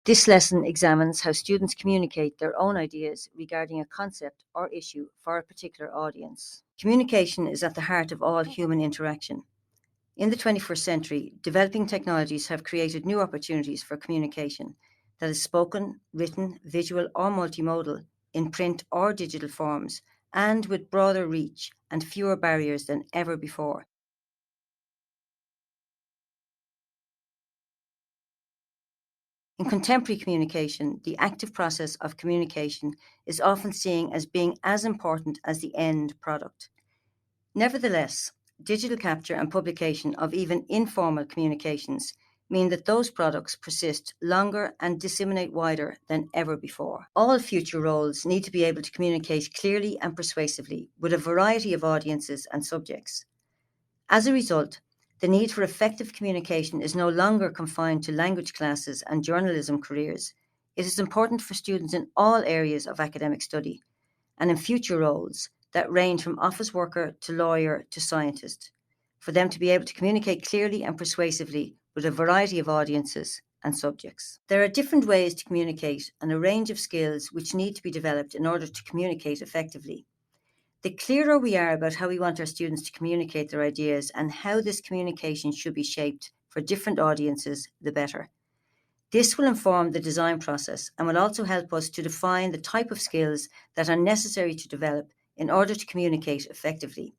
This lesson examines how students communicate their own ideas regarding a concept or issue for a particular audience. Communication is at the heart of all human interaction. In the 21st century, developing technologies have created new opportunities for communication that is spoken, written, visual, or multimodal, in print or digital forms, and with broader reach and fewer barriers than ever before. In contemporary communication, the active process of communication is often seen as being as important as the end product. Nevertheless, digital capture and publication of even informal communications mean that those products persist longer and disseminate wider than ever before. All future roles need to be able to communicate clearly and persuasively with a variety of audiences and subjects. As a result, the need for effective communication is no longer confined to language classes and journalism careers. It is important for students in all areas of academic study and in future roles that range from office worker to lawyer to scientist, for them to be able to communicate clearly and persuasively with a variety of audiences and subjects. There are different ways to communicate and a range of skills which need to be developed in order to communicate effectively. The clearer we are about how we want our students to communicate their ideas and how this communication should be shaped for different audiences, the better. This will inform the design process and will also help us to define the type of skills that are necessary to develop in order to communicate effectively.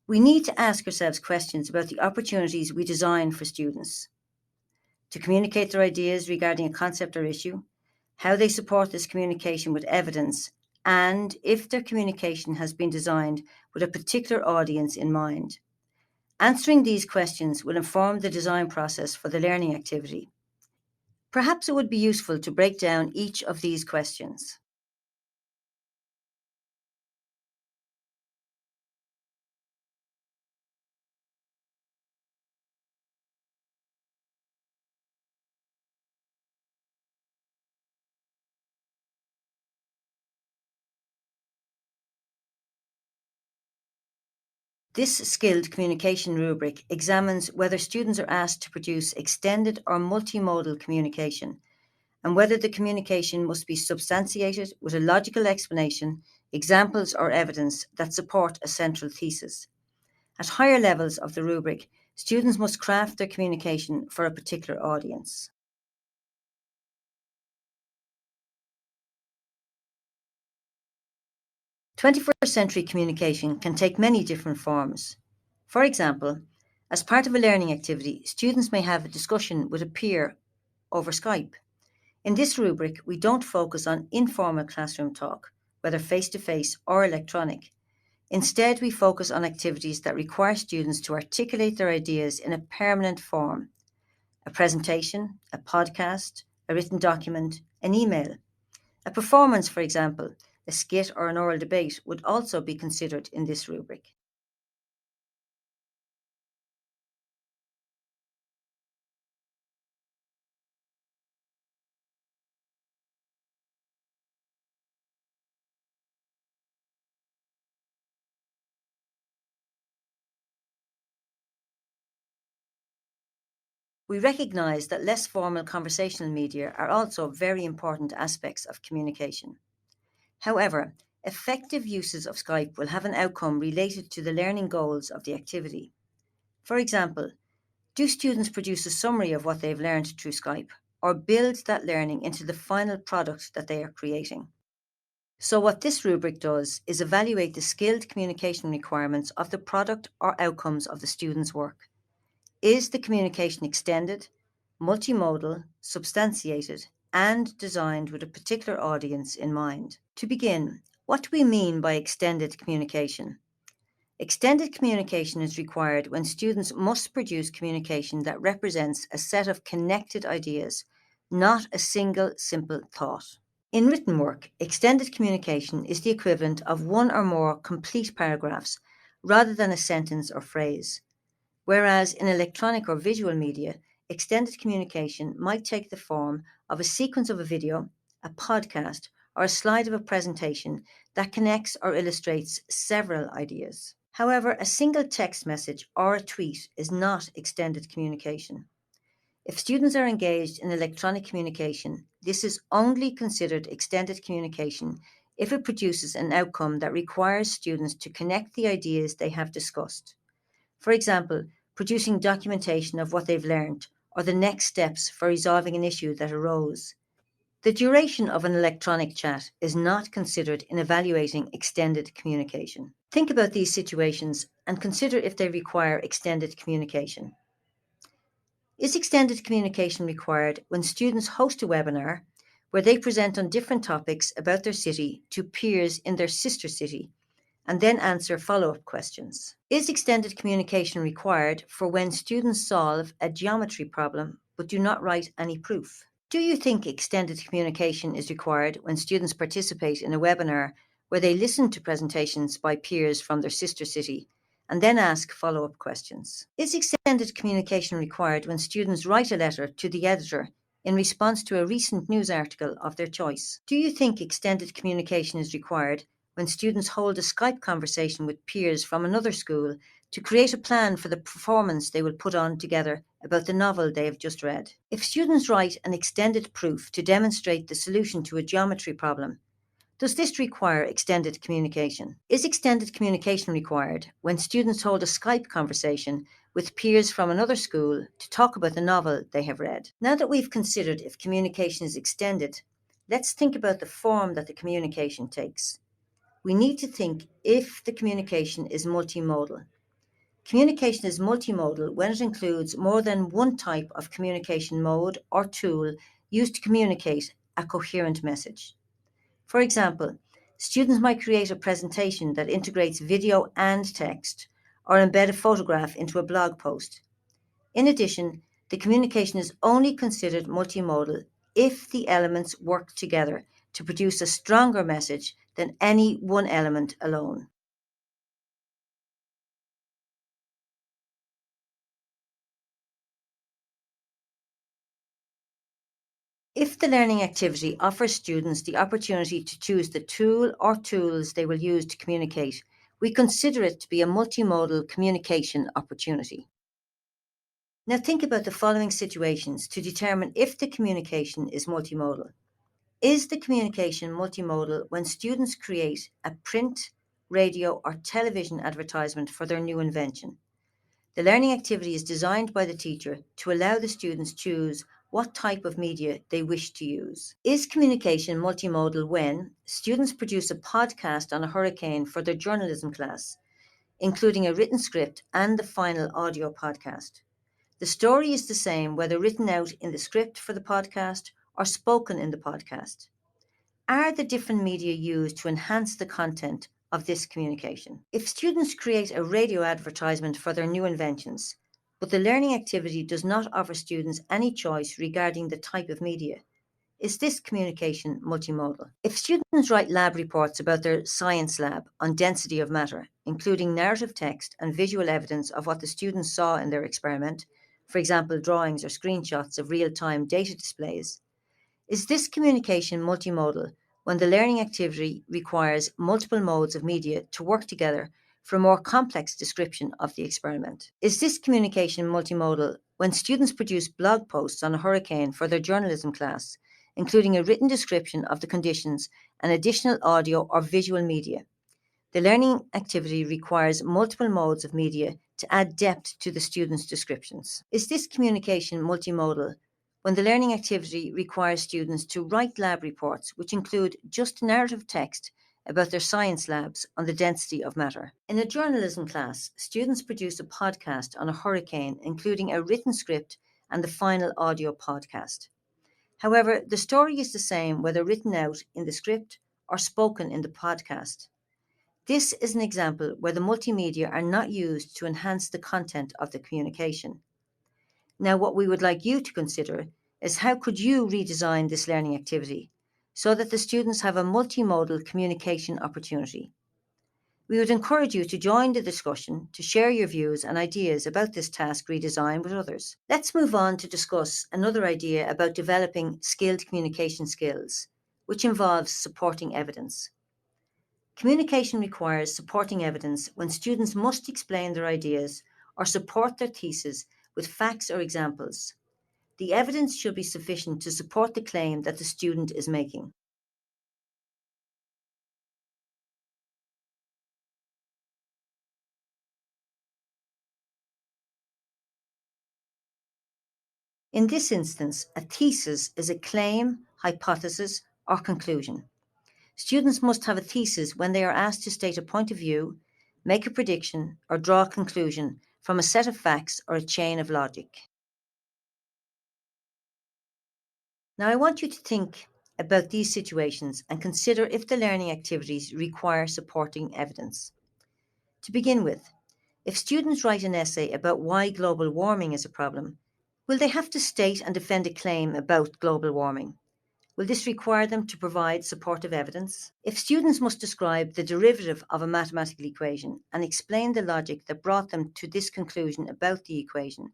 We need to ask ourselves questions about the opportunities we design for students to communicate their ideas regarding a concept or issue, how they support this communication with evidence, and if their communication has been designed with a particular audience in mind. Answering these questions will inform the design process for the learning activity. Perhaps it would be useful to break down each of these questions. This skilled communication rubric examines whether students are asked to produce extended or multimodal communication, and whether the communication must be substantiated with a logical explanation, examples, or evidence that support a central thesis. At higher levels of the rubric, students must craft their communication for a particular audience. Twenty-first century communication can take many different forms. For example, as part of a learning activity, students may have a discussion with a peer over Skype. In this rubric, we don't focus on informal classroom talk, whether face-to-face or electronic. Instead, we focus on activities that require students to articulate their ideas in a permanent form: a presentation, a podcast, a written document, an email. A performance, for example, a skit or an oral debate, would also be considered in this rubric. We recognise that less formal conversational media are also very important aspects of communication. However, effective uses of Skype will have an outcome related to the learning goals of the activity. For example, do students produce a summary of what they've learned through Skype, or build that learning into the final product that they are creating? So what this rubric does is evaluate the skilled communication requirements of the product or outcomes of the student's work. Is the communication extended, multimodal, substantiated, and designed with a particular audience in mind? To begin, what do we mean by extended communication? Extended communication is required when students must produce communication that represents a set of connected ideas, not a single simple thought. In written work, extended communication is the equivalent of one or more complete paragraphs rather than a sentence or phrase. Whereas in electronic or visual media, extended communication might take the form of a sequence of a video, a podcast, or a slide of a presentation that connects or illustrates several ideas. However, a single text message or a tweet is not extended communication. If students are engaged in electronic communication, this is only considered extended communication if it produces an outcome that requires students to connect the ideas they have discussed. For example, producing documentation of what they've learned or the next steps for resolving an issue that arose. The duration of an electronic chat is not considered in evaluating extended communication. Think about these situations and consider if they require extended communication. Is extended communication required when students host a webinar where they present on different topics about their city to peers in their sister city and then answer follow-up questions? Is extended communication required for when students solve a geometry problem but do not write any proof? Do you think extended communication is required when students participate in a webinar where they listen to presentations by peers from their sister city and then ask follow-up questions? Is extended communication required when students write a letter to the editor in response to a recent news article of their choice? Do you think extended communication is required when students hold a Skype conversation with peers from another school to create a plan for the performance they will put on together about the novel they have just read? If students write an extended proof to demonstrate the solution to a geometry problem, does this require extended communication? Is extended communication required when students hold a Skype conversation with peers from another school to talk about the novel they have read? Now that we've considered if communication is extended, let's think about the form that the communication takes. We need to think if the communication is multimodal. Communication is multimodal when it includes more than one type of communication mode or tool used to communicate a coherent message. For example, students might create a presentation that integrates video and text, or embed a photograph into a blog post. In addition, the communication is only considered multimodal if the elements work together to produce a stronger message than any one element alone. If the learning activity offers students the opportunity to choose the tool or tools they will use to communicate, we consider it to be a multimodal communication opportunity. Now think about the following situations to determine if the communication is multimodal. Is the communication multimodal when students create a print, radio, or television advertisement for their new invention? The learning activity is designed by the teacher to allow the students choose what type of media they wish to use. Is communication multimodal when students produce a podcast on a hurricane for their journalism class, including a written script and the final audio podcast? The story is the same whether written out in the script for the podcast or spoken in the podcast. Are the different media used to enhance the content of this communication? If students create a radio advertisement for their new inventions, but the learning activity does not offer students any choice regarding the type of media, is this communication multimodal? If students write lab reports about their science lab on density of matter, including narrative text and visual evidence of what the students saw in their experiment, for example, drawings or screenshots of real-time data displays, is this communication multimodal when the learning activity requires multiple modes of media to work together for a more complex description of the experiment? Is this communication multimodal when students produce blog posts on a hurricane for their journalism class, including a written description of the conditions and additional audio or visual media? The learning activity requires multiple modes of media to add depth to the students' descriptions. Is this communication multimodal when the learning activity requires students to write lab reports which include just narrative text about their science labs on the density of matter? In a journalism class, students produce a podcast on a hurricane, including a written script and the final audio podcast. However, the story is the same whether written out in the script or spoken in the podcast. This is an example where the multimedia are not used to enhance the content of the communication. Now, what we would like you to consider is how could you redesign this learning activity so that the students have a multimodal communication opportunity? We would encourage you to join the discussion to share your views and ideas about this task redesign with others. Let's move on to discuss another idea about developing skilled communication skills, which involves supporting evidence. Communication requires supporting evidence when students must explain their ideas or support their thesis with facts or examples. The evidence should be sufficient to support the claim that the student is making. In this instance, a thesis is a claim, hypothesis, or conclusion. Students must have a thesis when they are asked to state a point of view, make a prediction, or draw a conclusion from a set of facts or a chain of logic. Now, I want you to think about these situations and consider if the learning activities require supporting evidence. To begin with, if students write an essay about why global warming is a problem, will they have to state and defend a claim about global warming? Will this require them to provide supportive evidence? If students must describe the derivative of a mathematical equation and explain the logic that brought them to this conclusion about the equation,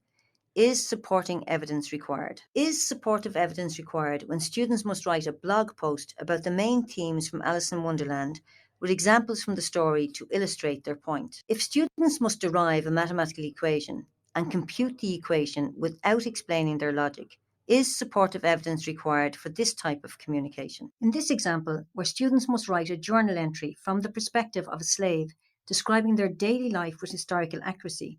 is supporting evidence required? Is supportive evidence required when students must write a blog post about the main themes from Alice in Wonderland with examples from the story to illustrate their point? If students must derive a mathematical equation and compute the equation without explaining their logic, is supportive evidence required for this type of communication? In this example, where students must write a journal entry from the perspective of a slave describing their daily life with historical accuracy,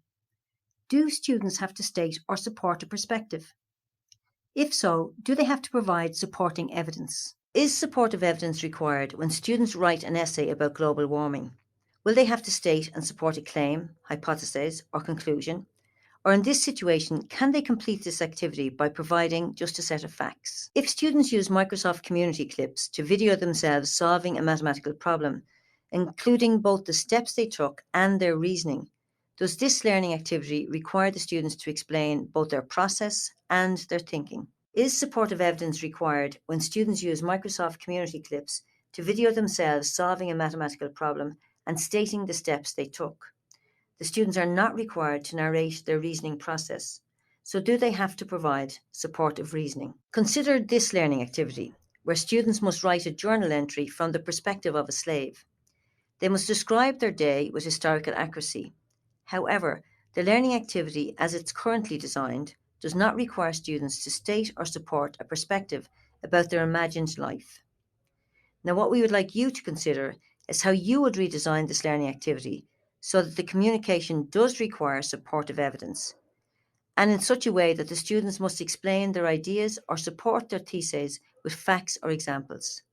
do students have to state or support a perspective? If so, do they have to provide supporting evidence? Is supportive evidence required when students write an essay about global warming? Will they have to state and support a claim, hypothesis, or conclusion? Or in this situation, can they complete this activity by providing just a set of facts? If students use Microsoft Community clips to video themselves solving a mathematical problem, including both the steps they took and their reasoning, does this learning activity require the students to explain both their process and their thinking? Is supportive evidence required when students use Microsoft Community clips to video themselves solving a mathematical problem and stating the steps they took? The students are not required to narrate their reasoning process. So do they have to provide supportive reasoning? Consider this learning activity, where students must write a journal entry from the perspective of a slave. They must describe their day with historical accuracy. However, the learning activity as it's currently designed does not require students to state or support a perspective about their imagined life. Now, what we would like you to consider is how you would redesign this learning activity so that the communication does require supportive evidence, and in such a way that the students must explain their ideas or support their theses with facts or examples.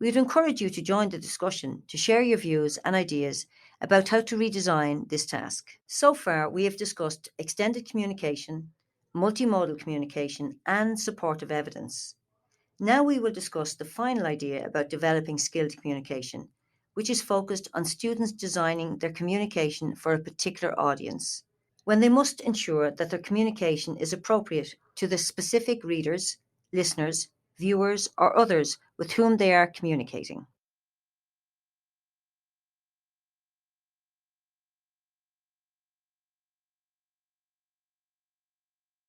We would encourage you to join the discussion to share your views and ideas about how to redesign this task. So far, we have discussed extended communication, multimodal communication, and supportive evidence. Now we will discuss the final idea about developing skilled communication, which is focused on students designing their communication for a particular audience, when they must ensure that their communication is appropriate to the specific readers, listeners, viewers, or others with whom they are communicating.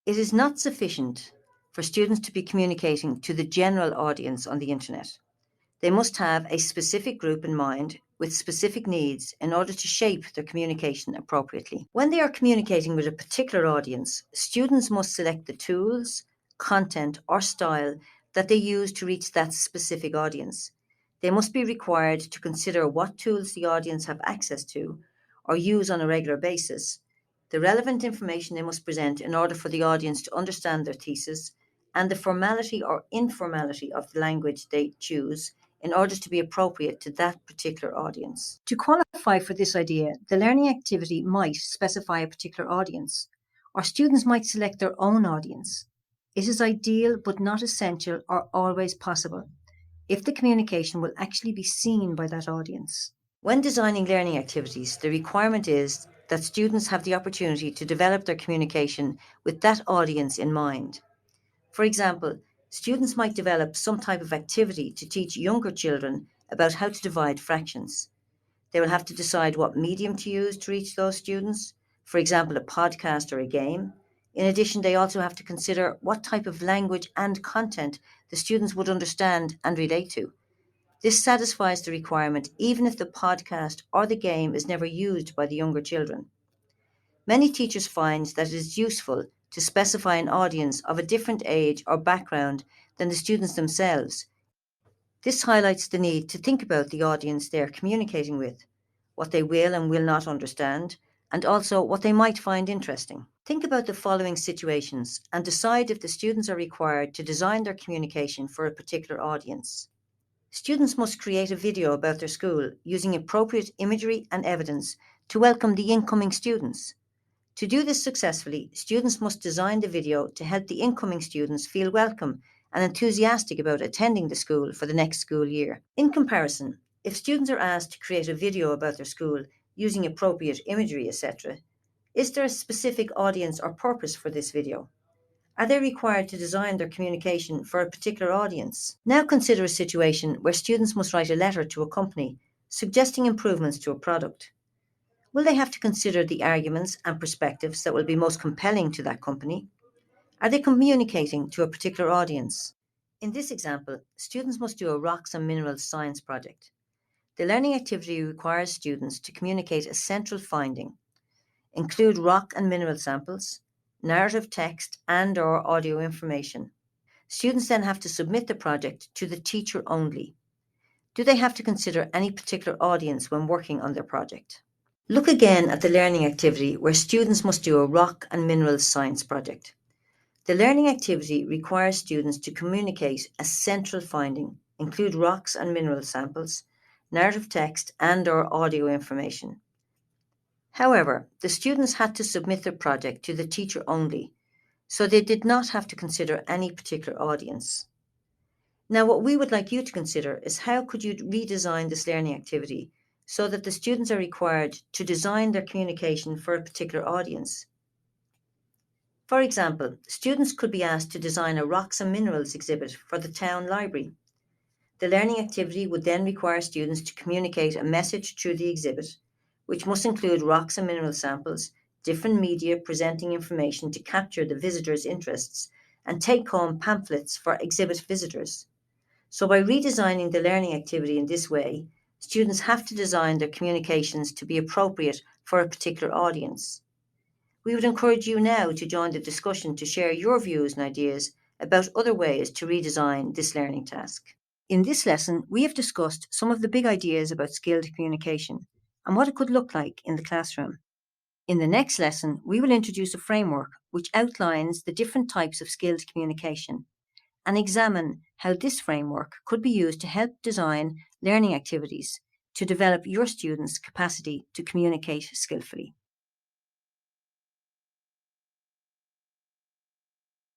It is not sufficient for students to be communicating to the general audience on the internet. They must have a specific group in mind with specific needs in order to shape their communication appropriately. When they are communicating with a particular audience, students must select the tools, content, or style that they use to reach that specific audience. They must be required to consider what tools the audience have access to or use on a regular basis, the relevant information they must present in order for the audience to understand their thesis, and the formality or informality of the language they choose in order to be appropriate to that particular audience. To qualify for this idea, the learning activity might specify a particular audience, or students might select their own audience. It is ideal but not essential or always possible if the communication will actually be seen by that audience. When designing learning activities, the requirement is that students have the opportunity to develop their communication with that audience in mind. For example, students might develop some type of activity to teach younger children about how to divide fractions. They will have to decide what medium to use to reach those students, for example, a podcast or a game. In addition, they also have to consider what type of language and content the students would understand and relate to. This satisfies the requirement even if the podcast or the game is never used by the younger children. Many teachers find that it is useful to specify an audience of a different age or background than the students themselves. This highlights the need to think about the audience they are communicating with, what they will and will not understand, and also what they might find interesting. Think about the following situations and decide if the students are required to design their communication for a particular audience. Students must create a video about their school using appropriate imagery and evidence to welcome the incoming students. To do this successfully, students must design the video to help the incoming students feel welcome and enthusiastic about attending the school for the next school year. In comparison, if students are asked to create a video about their school using appropriate imagery, etc., is there a specific audience or purpose for this video? Are they required to design their communication for a particular audience? Now consider a situation where students must write a letter to a company suggesting improvements to a product. Will they have to consider the arguments and perspectives that will be most compelling to that company? Are they communicating to a particular audience? In this example, students must do a rocks and minerals science project. The learning activity requires students to communicate a central finding, include rock and mineral samples, narrative text and/or audio information. Students then have to submit the project to the teacher only. Do they have to consider any particular audience when working on their project? Look again at the learning activity where students must do a rock and minerals science project. The learning activity requires students to communicate a central finding, include rocks and mineral samples, narrative text and/or audio information. However, the students had to submit their project to the teacher only, so they did not have to consider any particular audience. Now, what we would like you to consider is how could you redesign this learning activity so that the students are required to design their communication for a particular audience. For example, students could be asked to design a rocks and minerals exhibit for the town library. The learning activity would then require students to communicate a message through the exhibit, which must include rocks and mineral samples, different media presenting information to capture the visitors' interests, and take-home pamphlets for exhibit visitors. So by redesigning the learning activity in this way, students have to design their communications to be appropriate for a particular audience. We would encourage you now to join the discussion to share your views and ideas about other ways to redesign this learning task. In this lesson, we have discussed some of the big ideas about skilled communication and what it could look like in the classroom. In the next lesson, we will introduce a framework which outlines the different types of skilled communication and examine how this framework could be used to help design learning activities to develop your students' capacity to communicate skillfully.